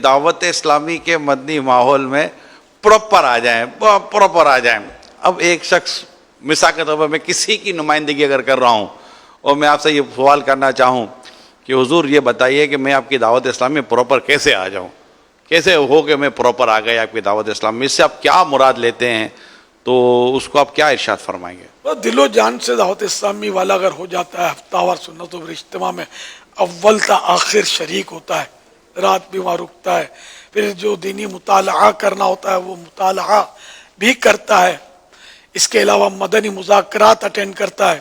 دعوت اسلامی کے مدنی ماحول میں پراپر آ جائیں. اب ایک شخص مثال کے طور پر میں کسی کی نمائندگی اگر کر رہا ہوں اور میں آپ سے یہ سوال کرنا چاہوں کہ حضور یہ بتائیے کہ میں آپ کی دعوت اسلامی میں پراپر کیسے آ جاؤں, کیسے ہو کہ میں پراپر آ گیا آپ کی دعوت اسلامی, اس سے آپ کیا مراد لیتے ہیں, تو اس کو آپ کیا ارشاد فرمائیں گے؟ دل و جان سے دعوت اسلامی والا اگر ہو جاتا ہے, ہفتہ وار سنتوں پر اجتماع میں اول تا آخر شریک ہوتا ہے, رات بھی وہاں رکتا ہے, پھر جو دینی مطالعہ کرنا ہوتا ہے وہ مطالعہ بھی کرتا ہے, اس کے علاوہ مدنی مذاکرات اٹینڈ کرتا ہے,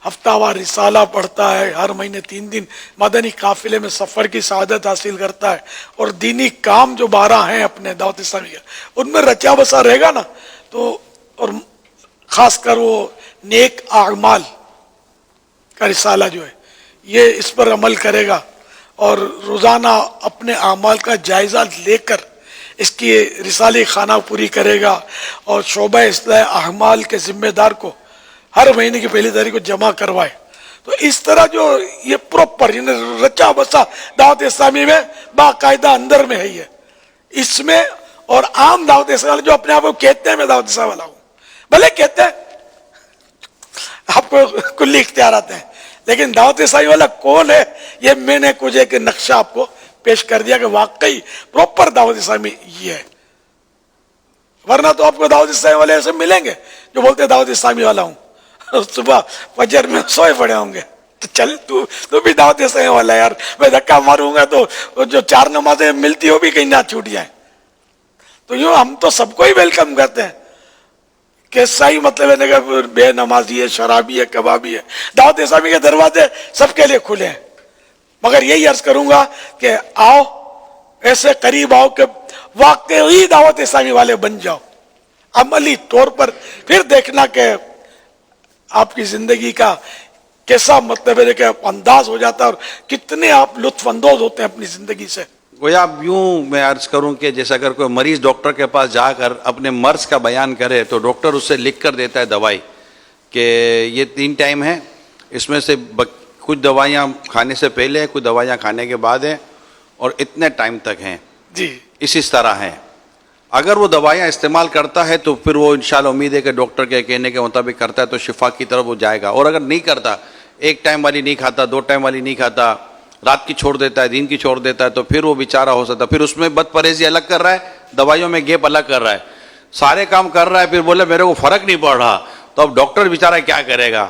ہفتہ وار رسالہ پڑھتا ہے, ہر مہینے 3 دن مدنی قافلے میں سفر کی سعادت حاصل کرتا ہے, اور دینی کام جو 12 ہیں اپنے دعوت اسلامی کے ان میں رچا بسا رہے گا نا, تو اور خاص کر وہ نیک اعمال کا رسالہ جو ہے یہ اس پر عمل کرے گا, اور روزانہ اپنے اعمال کا جائزہ لے کر اس کی رسالی خانہ پوری کرے گا, اور شعبہ اصلاح اعمال کے ذمہ دار کو ہر مہینے کی پہلی تاریخ کو جمع کروائے. تو اس طرح جو یہ پراپر رچا بسا دعوت اسلامی میں باقاعدہ اندر میں ہے یہ, اس میں اور عام دعوت اسلامی جو اپنے آپ کو کہتے ہیں میں دعوت اسلامی والا ہوں, بھلے کہتے ہیں آپ کو کلی اختیارات ہیں, لیکن دعوت اسلامی والا کون ہے یہ میں نے کچھ ایک نقشہ آپ کو پیش کر دیا کہ واقعی پراپر دعوت اسلامی یہ ہے. ورنہ تو آپ کو دعوت اسلامی والے ایسے ملیں گے جو بولتے ہیں دعوت اسلامی والا ہوں, صبح فجر میں سوئے پڑے ہوں گے, تو چل تو بھی دعوت اسلامی والا ہے یار, میں دھکا ماروں گا تو جو 4 نمازیں ملتی ہو بھی کہیں نہ چھوٹ جائیں. تو یوں ہم تو سب کو ہی ویلکم کرتے ہیں, کیسا ہی مطلب ہے کہ بے نمازی ہے, شرابی ہے, کبابی ہے, دعوت اسلامی کے دروازے سب کے لیے کھلے ہیں. مگر یہی عرض کروں گا کہ آؤ, ایسے قریب آؤ کہ واقعی دعوت اسلامی والے بن جاؤ عملی طور پر, پھر دیکھنا کہ آپ کی زندگی کا کیسا مطلب ہے کہ انداز ہو جاتا ہے اور کتنے آپ لطف اندوز ہوتے ہیں اپنی زندگی سے. گویا اب یوں میں عرض کروں کہ جیسے اگر کوئی مریض ڈاکٹر کے پاس جا کر اپنے مرض کا بیان کرے تو ڈاکٹر اس سے لکھ کر دیتا ہے دوائی کہ یہ 3 ٹائم ہیں, اس میں سے کچھ دوائیاں کھانے سے پہلے ہیں, کچھ دوائیاں کھانے کے بعد ہیں, اور اتنے ٹائم تک ہیں, جی اس طرح ہیں. اگر وہ دوائیاں استعمال کرتا ہے تو پھر وہ انشاءاللہ امید ہے کہ ڈاکٹر کے کہنے کے مطابق کرتا ہے تو شفا کی طرف وہ جائے گا. اور اگر نہیں کرتا, 1 ٹائم والی نہیں کھاتا, 2 ٹائم والی نہیں کھاتا, رات کی چھوڑ دیتا ہے, دن کی چھوڑ دیتا ہے, تو پھر وہ بیچارہ ہو سکتا ہے پھر اس میں بد پرہیزی الگ کر رہا ہے, دوائیوں میں گیپ الگ کر رہا ہے, سارے کام کر رہا ہے, پھر بولے میرے کو فرق نہیں پڑ رہا, تو اب ڈاکٹر بیچارہ کیا کرے گا.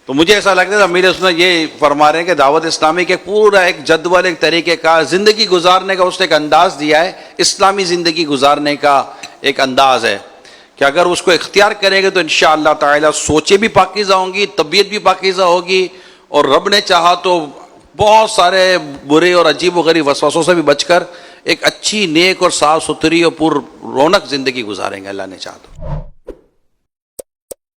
تو مجھے ایسا لگتا ہے میرے اس میں یہ فرما رہے ہیں کہ دعوت اسلامی کے پورا ایک جدول, ایک طریقے کا زندگی گزارنے کا اس نے ایک انداز دیا ہے, اسلامی زندگی گزارنے کا ایک انداز ہے کہ اگر اس کو اختیار کرے گے تو انشاءاللہ تعالی سوچیں بھی پاکیزہ ہوں گی, طبیعت بھی پاکیزہ ہوگی, اور رب نے چاہا تو بہت سارے برے اور عجیب و غریب وسوسوں سے بھی بچ کر ایک اچھی, نیک اور صاف ستھری اور پر رونق زندگی گزاریں گے اللہ نے چاہا تو.